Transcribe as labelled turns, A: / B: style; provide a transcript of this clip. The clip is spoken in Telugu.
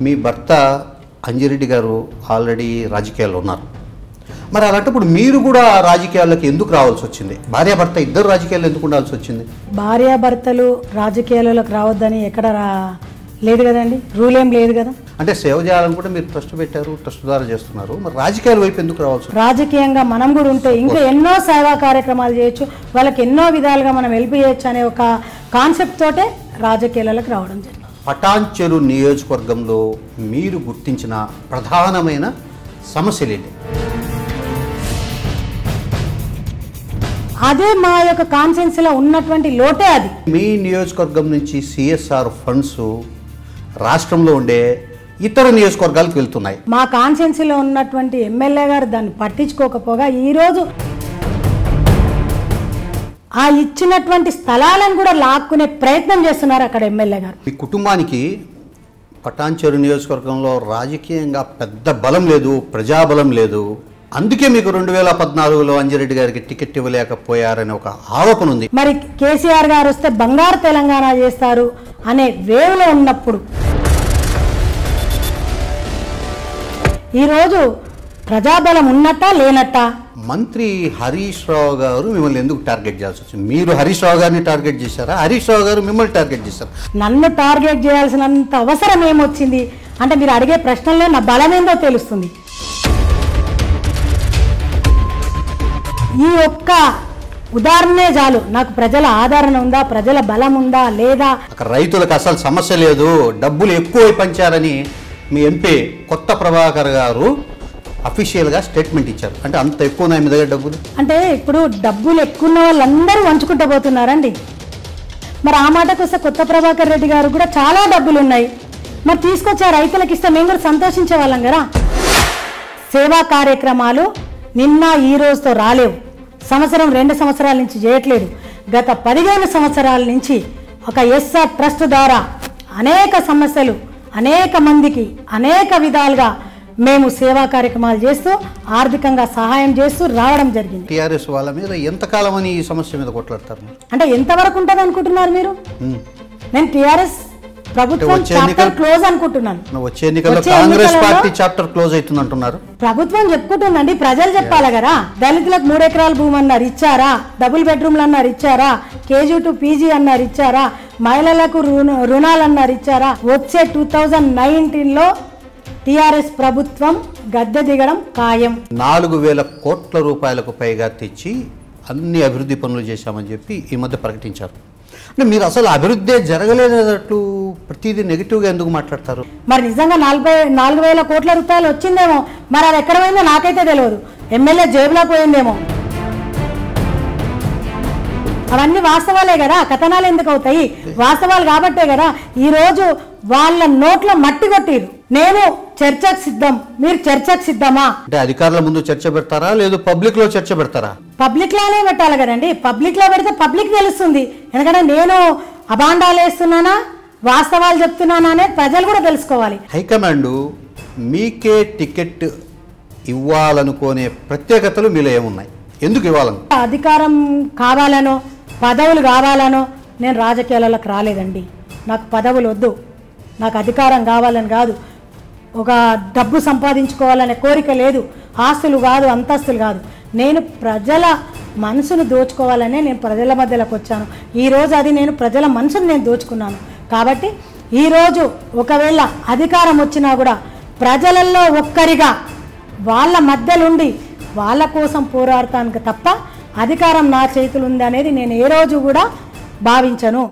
A: మీ భర్త అంజిరెడ్డి గారు ఆల్రెడీ రాజకీయాల్లో ఉన్నారు. మరి అలాంటప్పుడు మీరు కూడా రాజకీయాల్లోకి ఎందుకు రావాల్సి వచ్చింది? భార్యాభర్త ఇద్దరు రాజకీయాల్లో ఎందుకు ఉండాల్సి వచ్చింది?
B: భార్యాభర్తలు రాజకీయాల్లోకి రావద్దని ఎక్కడ లేదు కదండి, రూల్ ఏం లేదు కదా.
A: అంటే సేవ చేయాలనుకుంటే మీరు ట్రస్ట్ పెట్టారు, ట్రస్ట్ ద్వారా చేస్తున్నారు. మరి రాజకీయాల వైపు ఎందుకు రావాల్సి?
B: రాజకీయంగా మనం కూడా ఉంటే ఇంకా ఎన్నో సేవా కార్యక్రమాలు చేయొచ్చు, వాళ్ళకి ఎన్నో విధాలుగా మనం హెల్ప్ చేయొచ్చు అనే ఒక కాన్సెప్ట్ తోటే రాజకీయాలకు రావడం జరిగింది.
A: పటాన్చెరు నియోజకవర్గంలో మీరు గుర్తించిన ప్రధానమైన సమస్యలు ఏంటి?
B: అదే మా యొక్క కాన్సెన్స్లో ఉన్నటువంటి లోటే అది.
A: మీ నియోజకవర్గం నుంచి సిఎస్ఆర్ ఫండ్స్ రాష్ట్రంలో ఉండే ఇతర నియోజకవర్గాలకు వెళ్తున్నాయి.
B: మా కాన్సెన్స్లో ఉన్నటువంటి ఎమ్మెల్యే గారు దాన్ని పట్టించుకోకపోగా ఈరోజు ఆ ఇచ్చినటువంటి స్థలాలను కూడా లాక్కునే ప్రయత్నం చేస్తున్నారు అక్కడ ఎమ్మెల్యే గారు.
A: మీ కుటుంబానికి పటాన్చెరు నియోజకవర్గంలో రాజకీయంగా పెద్ద బలం లేదు, ప్రజాబలం లేదు. అందుకే మీకు 2014లో అంజిరెడ్డి గారికి టికెట్ ఇవ్వలేకపోయారనే ఒక ఆరోపణ ఉంది.
B: మరి కేసీఆర్ గారు వస్తే బంగారు తెలంగాణ చేస్తారు అనే వేవ్లో ఉన్నప్పుడు ఈరోజు ప్రజాబలం ఉన్నట్టా లేనట్టా?
A: మంత్రి హరీష్ రావు గారు మిమ్మల్ని ఎందుకు టార్గెట్ చేయాల్సి వచ్చింది? మీరు హరీష్ రావు గారిని టార్గెట్ చేశారా? హరీష్ రావు గారు మిమ్మల్ని టార్గెట్ చేశారు?
B: నన్ను టార్గెట్ చేయాల్సినంత అవసరం ఏమొచ్చింది అంటే మీరు అడిగే ప్రశ్నల్లో నా బలం ఏందో తెలుస్తుంది. ఈ ఒక్క ఉదాహరణే చాలు, నాకు ప్రజల ఆదరణ ఉందా, ప్రజల బలం ఉందా లేదా.
A: అక్కడ రైతులకు అసలు సమస్య లేదు, డబ్బులు ఎక్కువ పంచారని మీ ఎంపీ కొత్త ప్రభాకర్ గారు అఫీషియల్గా స్టేట్మెంట్ ఇచ్చారు. అంటే అంత ఎక్కువ ఉన్నాయి మీ దగ్గర డబ్బులు?
B: అంటే ఇప్పుడు డబ్బులు ఎక్కువ ఉన్న వాళ్ళందరూ వంచుకుంటూ పోతున్నారండి. మరి ఆ మాటకు వస్తే కొత్త ప్రభాకర్ రెడ్డి గారు కూడా చాలా డబ్బులు ఉన్నాయి, మరి తీసుకొచ్చి ఆ రైతులకు ఇస్తే మేము కూడా సంతోషించే వాళ్ళం కదా. సేవా కార్యక్రమాలు నిన్న ఈ రోజుతో రాలేవు, సంవత్సరం 2 సంవత్సరాల నుంచి చేయట్లేదు. గత 15 సంవత్సరాల నుంచి ఒక ఎస్ఆర్ ట్రస్ట్ ద్వారా అనేక సమస్యలు అనేక మందికి అనేక విధాలుగా మేము సేవా కార్యక్రమాలు చేస్తూ ఆర్థికంగా సహాయం చేస్తూ రావడం జరిగింది.
A: టీఆర్ఎస్ వాళ్ళ మీద ఎంతకాలం అని ఈ సమస్య మీద కొట్లాడతారు?
B: అంటే ఎంతవరకు ఉంటుంది అనుకుంటున్నారు మీరు? నేను టీఆర్ఎస్ ప్రభుత్వం చాప్టర్ క్లోజ్ అనుకుంటున్నాను.
A: వచ్చే ఎన్నికల్లో కాంగ్రెస్ పార్టీ చాప్టర్ క్లోజ్ అవుతుంది అంటున్నారు.
B: ప్రభుత్వం చెప్పుకుంటుందండి, ప్రజలు చెప్పాలి కదా. దళితులకు 3 ఎకరాల భూమి అన్నారు, ఇచ్చారా? డబుల్ బెడ్రూమ్లు అన్నారు, ఇచ్చారా? కేజీ టు పీజీ అన్నారు, ఇచ్చారా? మహిళలకు రుణాలు అన్నారు, ఇచ్చారా? వచ్చే 2019లో టీఆర్ఎస్ ప్రభుత్వం గద్దె దిగడం ఖాయం.
A: 4,000 కోట్ల రూపాయలకు పైగా తెచ్చి అన్ని అభివృద్ధి పనులు చేశామని చెప్పి ఈ మధ్య ప్రకటించారు. అంటే మీరు అసలు అభివృద్ధి జరగలేదన్నట్టు ప్రతిదీ నెగిటివ్గా ఎందుకు మాట్లాడతారు?
B: మరి నిజంగా 4,000 కోట్ల రూపాయలు వచ్చిందేమో, మరి అది ఎక్కడ పోయిందో నాకైతే తెలియదు. ఎమ్మెల్యే జేబులో పోయిందేమో. అవన్నీ వాస్తవాలే కదా, కథనాలు ఎందుకు అవుతాయి? వాస్తవాలు కాబట్టే కదా ఈరోజు వాళ్ళ నోట్లో మట్టి కొట్టిరు. నేను చర్చకు సిద్ధం, మీరు చర్చకు సిద్ధమా?
A: అంటే అధికారుల ముందు చర్చ పెడతారా, లేదు పబ్లిక్ లో చర్చ పెడతారా?
B: పబ్లిక్ లోనే పెట్టాలి కదండి. పబ్లిక్ లో పెడితే పబ్లిక్ తెలుస్తుంది. ఎందుకంటే నేను అబాండాలు వేస్తున్నానా, వాస్తవాలు చెప్తున్నానా అనేది ప్రజలు కూడా తెలుసుకోవాలి.
A: హైకమాండ్ మీకే టికెట్ ఇవ్వాలనుకునే ప్రత్యేకతలు మీలో ఏమున్నాయి? ఎందుకు ఇవ్వాలను?
B: అధికారం కావాలనో పదవులు కావాలనో నేను రాజకీయాలకు రాలేదండి. నాకు పదవులు వద్దు, నాకు అధికారం కావాలని కాదు, ఒక డబ్బు సంపాదించుకోవాలనే కోరిక లేదు, ఆస్తులు కాదు, అంతస్తులు కాదు. నేను ప్రజల మనసును దోచుకోవాలనే నేను ప్రజల మధ్యలోకి వచ్చాను. ఈరోజు అది నేను ప్రజల మనసును నేను దోచుకున్నాను. కాబట్టి ఈరోజు ఒకవేళ అధికారం వచ్చినా కూడా ప్రజలలో ఒక్కరిగా వాళ్ళ మధ్యలుండి వాళ్ళ కోసం పోరాడతానికి తప్ప అధికారం నా చేతులు ఉంది అనేది నేను ఏ రోజు కూడా భావించను.